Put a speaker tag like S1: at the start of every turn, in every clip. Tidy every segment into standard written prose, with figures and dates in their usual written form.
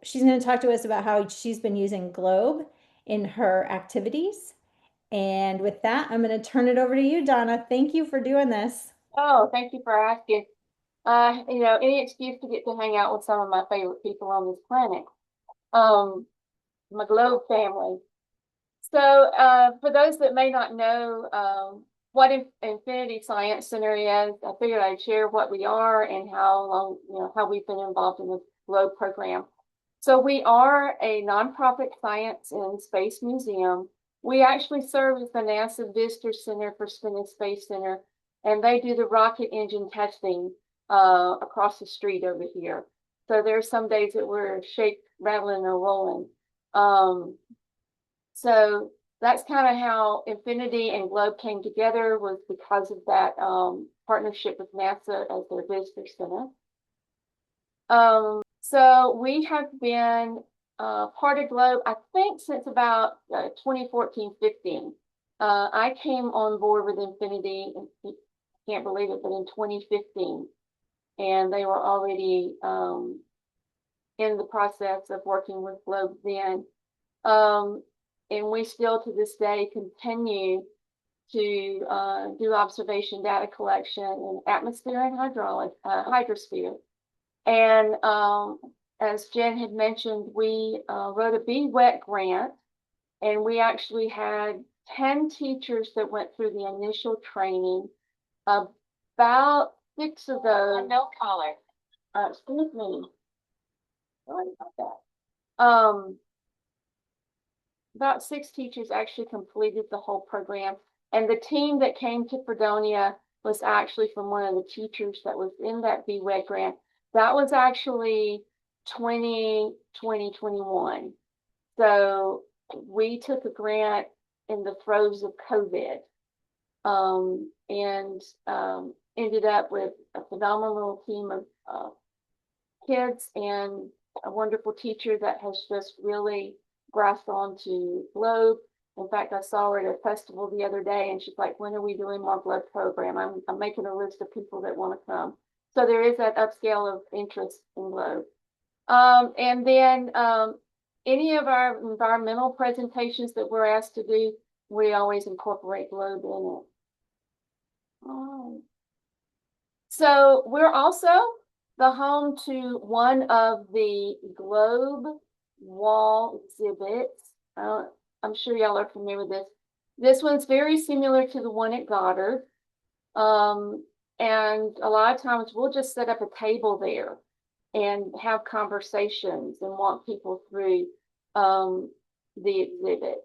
S1: she's going to talk to us about how she's been using Globe in her activities. And with that, I'm going to turn it over to you, Donna. Thank you for doing this.
S2: Oh, thank you for asking. Any excuse to get to hang out with some of my favorite people on this planet. Um, my Globe family. So, for those that may not know what Infinity Science Center is, I figured I'd share what we are and how long, how we've been involved in the Globe program. So, we are a nonprofit science and space museum. We actually serve as the NASA Visitor Center for Spin and Space Center, and they do the rocket engine testing across the street over here. So, there's some days that we're shake, rattling, or rolling. Um, so that's kind of how Infinity and Globe came together, was because of that partnership with NASA as their visitor center. So we have been part of Globe, I think, since about 2014-15. I came on board with Infinity, and you can't believe it, but in 2015. And they were already in the process of working with Globe then. Um, and we still to this day continue to do observation data collection in atmosphere and hydrosphere. And as Jen had mentioned, we wrote a Be Wet grant, and we actually had 10 teachers that went through the initial training. About 6 of those. No caller. Excuse me. Sorry about that. About 6 teachers actually completed the whole program. And the team that came to Fredonia was actually from one of the teachers that was in that BWEG grant. That was actually 2021. So we took a grant in the throes of COVID, and ended up with a phenomenal team of kids and a wonderful teacher that has just really grasped onto Globe. In fact, I saw her at a festival the other day, and she's like, "When are we doing more Globe program?" I'm making a list of people that want to come. So there is that upscale of interest in Globe. And then any of our environmental presentations that we're asked to do, we always incorporate Globe in it. So we're also the home to one of the Globe wall exhibits. I'm sure y'all are familiar with this. This one's very similar to the one at Goddard. And a lot of times we'll just set up a table there and have conversations and walk people through the exhibit.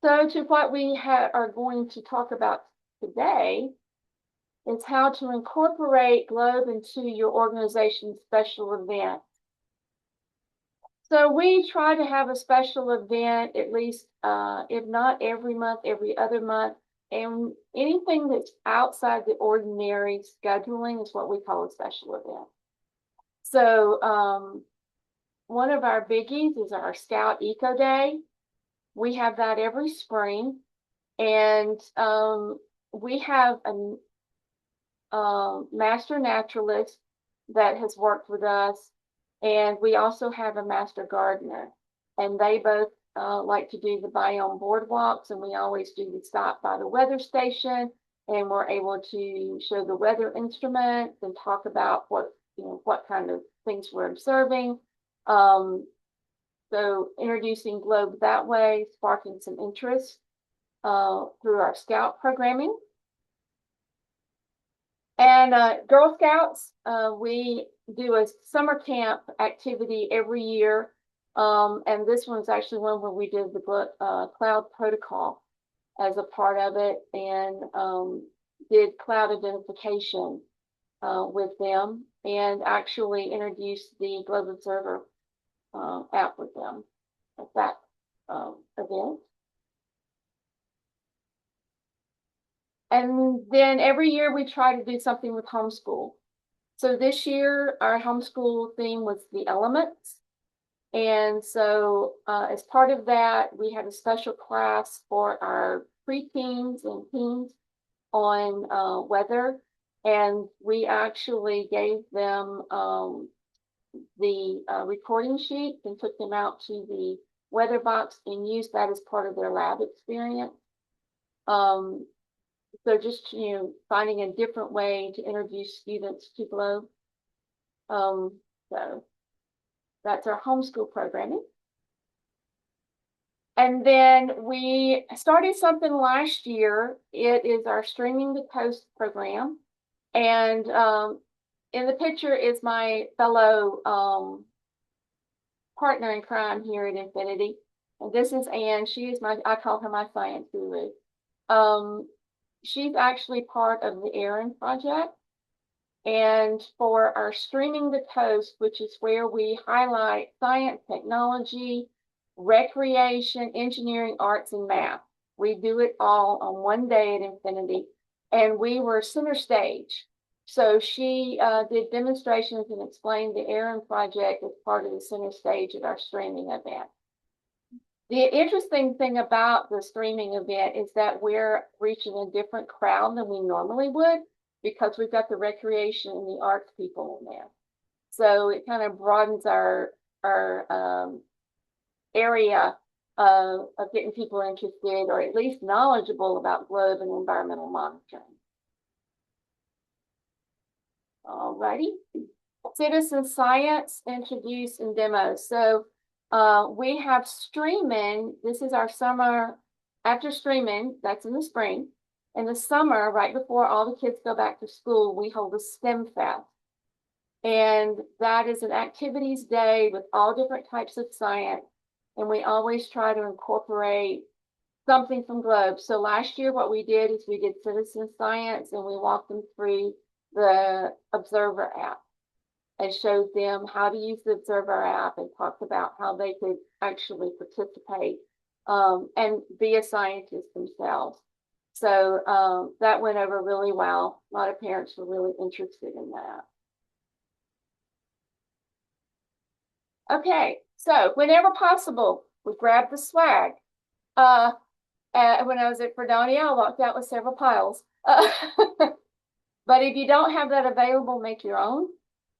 S2: So to what we are going to talk about today is how to incorporate Globe into your organization's special event. So we try to have a special event at least, if not every month, every other month. And anything that's outside the ordinary scheduling is what we call a special event. So one of our biggies is our Scout Eco Day. We have that every spring. And we have a master naturalist that has worked with us, and we also have a master gardener, and they both like to do the biome boardwalks, and we always do the stop by the weather station, and we're able to show the weather instruments and talk about what kind of things we're observing. So introducing Globe that way, sparking some interest through our Scout programming. And Girl Scouts, we do a summer camp activity every year. And this one's actually one where we did the cloud protocol as a part of it, and did cloud identification with them, and actually introduced the Globe Observer app with them at that event. And then every year we try to do something with homeschool. So this year our homeschool theme was the elements. And so as part of that, we had a special class for our preteens and teens on weather. And we actually gave them the recording sheets and took them out to the weather box and used that as part of their lab experience. Um, so just, finding a different way to introduce students to Globe. So that's our homeschool programming. And then we started something last year. It is our Streaming the Coast program. And in the picture is my fellow partner in crime here at Infinity. And this is Anne. She is I call her my science guru. Um, she's actually part of the Aaron Project. And for our Streaming the Coast, which is where we highlight science, technology, recreation, engineering, arts, and math. We do it all on one day at Infinity. And we were center stage. So she did demonstrations and explained the Aaron Project as part of the center stage at our streaming event. The interesting thing about the streaming event is that we're reaching a different crowd than we normally would because we've got the recreation and the arts people in there. So it kind of broadens our area of getting people interested or at least knowledgeable about globe and environmental monitoring. Alrighty. Citizen science, introduce and demo. So we have streaming. This is our summer after streaming. That's in the spring. In the summer, right before all the kids go back to school, we hold a STEM Fest. And that is an activities day with all different types of science. And we always try to incorporate something from Globe. So last year, what we did is we did citizen science and we walked them through the Observer app and showed them how to use the Observer app and talked about how they could actually participate and be a scientist themselves. So that went over really well. A lot of parents were really interested in that. Okay, so whenever possible, we grab the swag. When I was at Fredonia, I walked out with several piles. But if you don't have that available, make your own.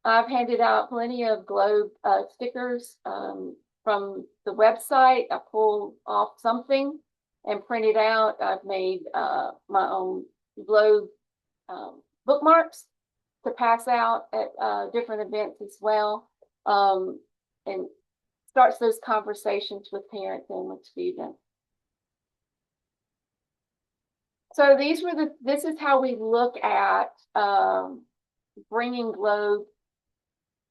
S2: I've handed out plenty of Globe stickers from the website. I pulled off something and printed out. I've made my own Globe bookmarks to pass out at different events as well. And starts those conversations with parents and with students. So this is how we look at bringing Globe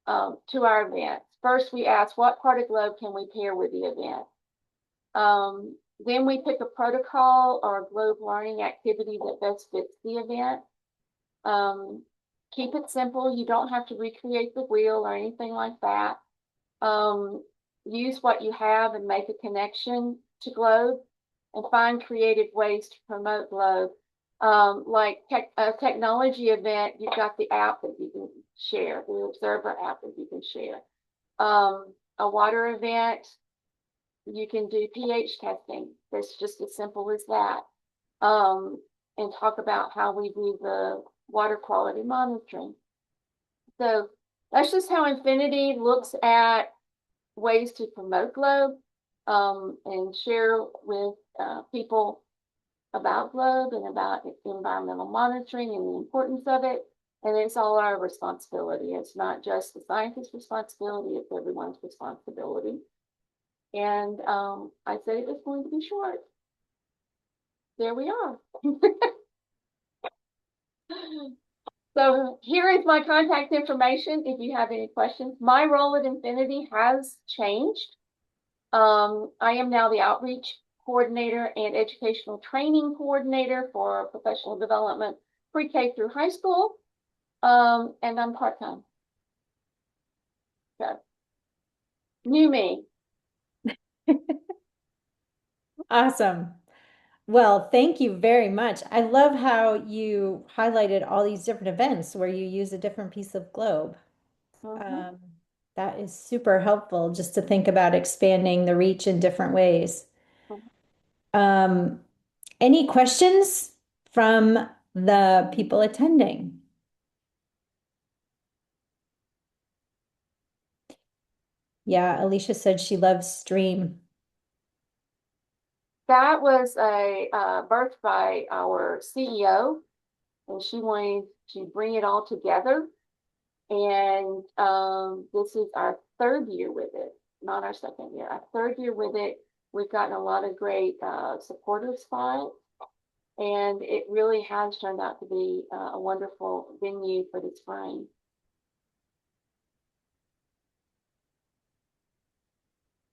S2: to our events. First, we ask what part of Globe can we pair with the event. Then we pick a protocol or a Globe learning activity that best fits the event. Keep it simple. You don't have to recreate the wheel or anything like that. Use what you have and make a connection to Globe and find creative ways to promote Globe. Like a technology event, you've got the app that you can share, the Observer app that you can share. A water event, you can do pH testing. It's just as simple as that. And talk about how we do the water quality monitoring. So that's just how Infinity looks at ways to promote Globe and share with people about Globe and about environmental monitoring and the importance of it. And it's all our responsibility. It's not just the scientist's responsibility, it's everyone's responsibility. And I said it was going to be short. There we are. So here is my contact information if you have any questions. My role at Infinity has changed. I am now the outreach coordinator and educational training coordinator for professional development pre-K through high school. And I'm part-time. So, new me.
S1: Awesome. Well, thank you very much. I love how you highlighted all these different events where you use a different piece of globe. Um, that is super helpful just to think about expanding the reach in different ways. Um, any questions from the people attending? Yeah, Alicia said she loves Stream.
S2: That was a birth by our CEO, and she wanted to bring it all together. And this is our third year with it, not our second year, our third year with it. We've gotten a lot of great supporters for it, and it really has turned out to be a wonderful venue for the spring.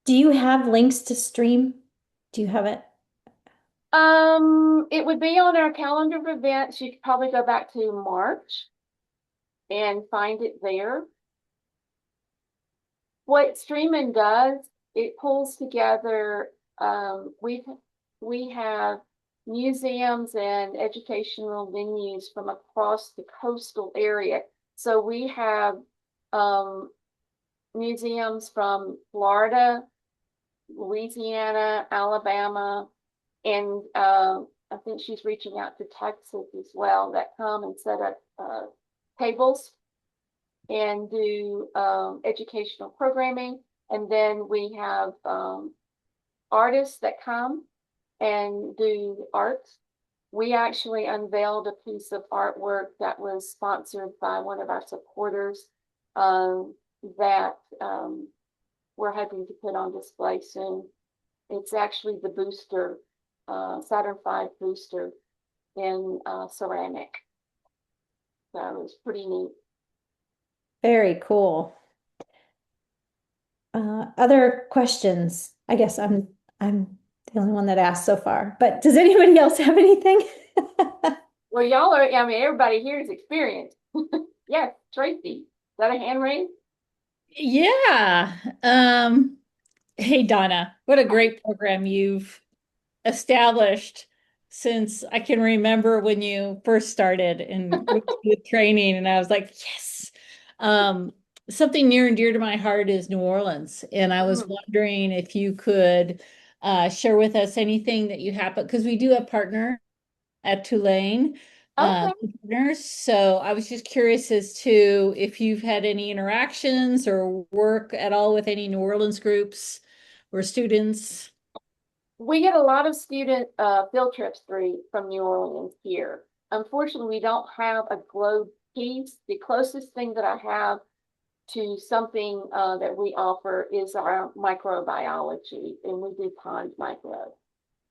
S1: Do you have links to Stream? Do you have it?
S2: It would be on our calendar of events. You could probably go back to March and find it there. What streaming does, it pulls together, we have museums and educational venues from across the coastal area. So we have um, museums from Florida, Louisiana, Alabama, and I think she's reaching out to Texas as well that come and set up tables and do educational programming. And then we have artists that come and do art. We actually unveiled a piece of artwork that was sponsored by one of our supporters that we're hoping to put on display soon. It's actually the booster, Saturn V booster in ceramic. So it's pretty neat.
S1: Very cool. Other questions? I guess I'm the only one that asked so far, but does anybody else have anything?
S2: Well, y'all are, I mean, everybody here is experienced. Yes, Tracy. Is that a hand raise?
S3: Yeah. Hey, Donna, what a great program you've established since I can remember when you first started and with training, and I was like, yes. Um, Something near and dear to my heart is New Orleans, and I was
S2: Mm.
S3: wondering if you could share with us anything that you have, because we do have partner at Tulane
S2: Okay.
S3: partners. So I was just curious as to if you've had any interactions or work at all with any New Orleans groups or students.
S2: We get a lot of student field trips through from New Orleans here. Unfortunately, we don't have a globe piece. The closest thing that I have to something that we offer is our microbiology, and we do pond micro.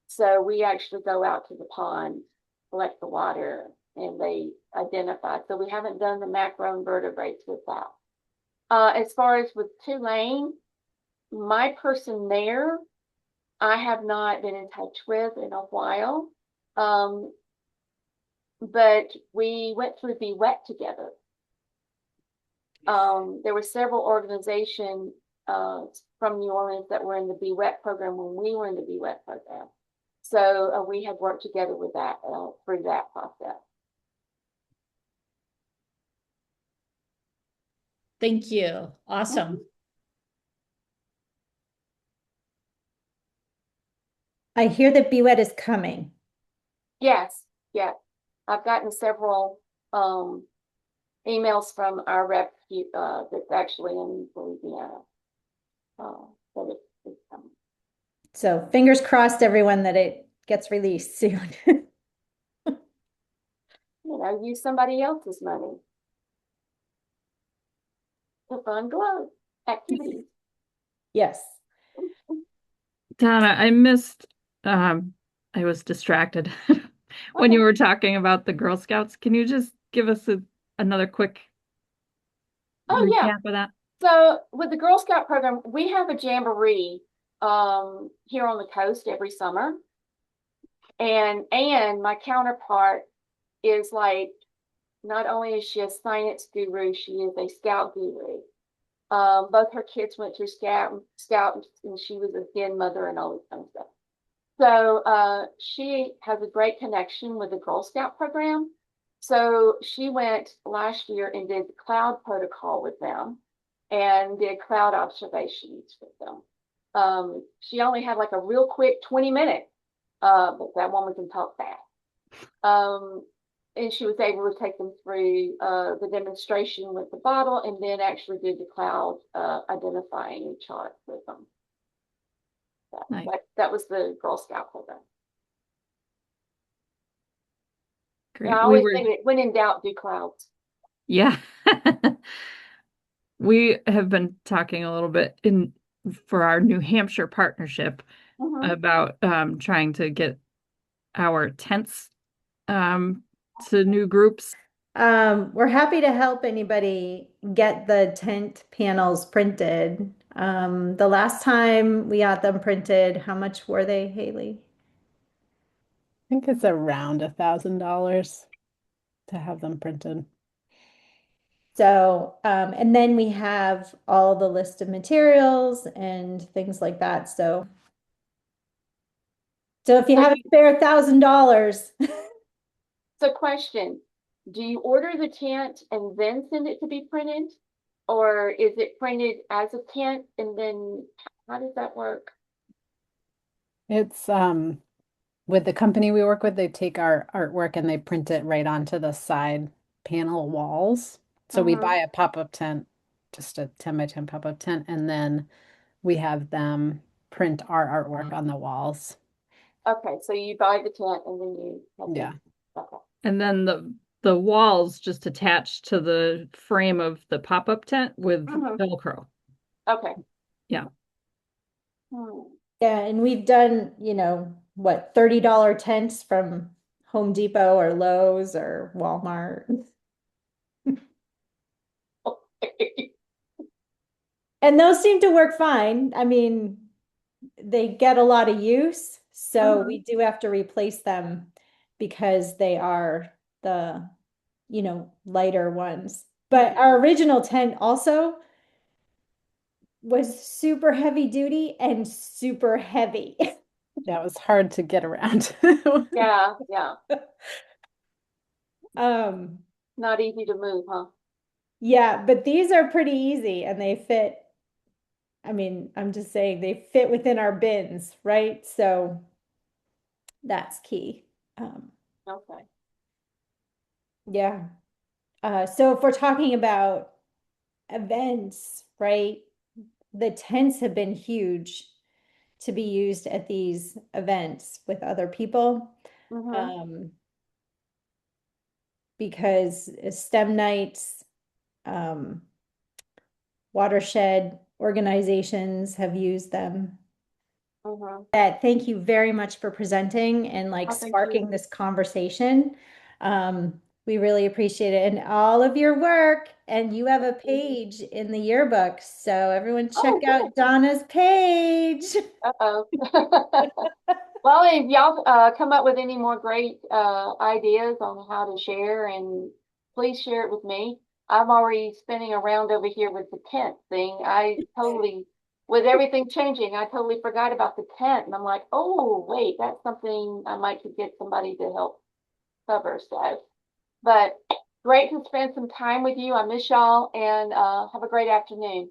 S2: So we actually go out to the pond, collect the water, and they identify. So we haven't done the macroinvertebrates with that. As far as with Tulane, my person there, I have not been in touch with in a while. Um, but we went through Be Wet together. There were several organizations from New Orleans that were in the Be Wet program when we were in the Be Wet program. So we had worked together with that through that process.
S3: Thank you.
S2: Mhm.
S3: Awesome.
S1: I hear that BWET is coming.
S2: Yes, yes. I've gotten several emails from our rep that's actually in Louisiana. That it's coming.
S1: So fingers crossed, everyone, that it gets released soon.
S2: Use somebody else's money to fund glow activities.
S1: Yes.
S4: Donna, I missed, um, I was distracted when
S2: Okay.
S4: you were talking about the Girl Scouts. Can you just give us another quick
S2: Oh yeah.
S4: recap of that?
S2: So with the Girl Scout program, we have a jamboree here on the coast every summer. And Anne, my counterpart, is like not only is she a science guru, she is a scout guru. Both her kids went through scout, and she was a den mother and all this kind of stuff. So she has a great connection with the Girl Scout program. So she went last year and did the cloud protocol with them and did cloud observations with them. She only had like a real quick 20 minute, but that woman can talk fast. Um, and she was able to take them through the demonstration with the bottle and then actually did the cloud identifying chart with them.
S4: Nice.
S2: That was the Girl Scout program. And I
S4: Great.
S2: always say that when in doubt, do clouds.
S4: Yeah. We have been talking a little bit for our New Hampshire partnership about trying to get our tents to new groups.
S1: We're happy to help anybody get the tent panels printed. The last time we got them printed, how much were they, Haley?
S5: I think it's around $1,000 to have them printed.
S1: So, and then we have all the list of materials and things like that. So if you have a spare $1,000,
S2: So question, do you order the tent and then send it to be printed? Or is it printed as a tent and then how does that work?
S5: It's with the company we work with, they take our artwork and they print it right onto the side panel walls. So we buy a pop-up tent, just a 10 by 10 pop-up tent, and then we have them print our artwork on the walls.
S2: Okay, so you buy the tent and then you have
S5: Yeah.
S2: Okay.
S4: And then the walls just attached to the frame of the pop-up tent with Velcro.
S2: Okay.
S4: Yeah.
S1: yeah, and we've done, what, $30 tents from Home Depot or Lowe's or Walmart. And those seem to work fine. I mean, they get a lot of use, so we do have to replace them because they are the, lighter ones. But our original tent also was super heavy duty and super heavy.
S5: Yeah, it was hard to get around.
S2: Yeah, yeah.
S1: Um,
S2: Not easy to move, huh?
S1: yeah, but these are pretty easy and they fit. I mean, I'm just saying they fit within our bins, right? So that's key.
S2: Okay.
S1: Yeah. So if we're talking about events, right? The tents have been huge to be used at these events with other people. Because STEM nights, um, watershed organizations have used them. Thank you very much for presenting and like sparking this conversation. We really appreciate it and all of your work. And you have a page in the yearbook. So everyone check out Donna's page.
S2: Uh-oh. Well, if y'all come up with any more great ideas on how to share, and please share it with me. I'm already spinning around over here with the tent thing. With everything changing, I totally forgot about the tent. And I'm like, oh, wait, that's something I might could get somebody to help cover. But great to spend some time with you. I miss y'all and have a great afternoon.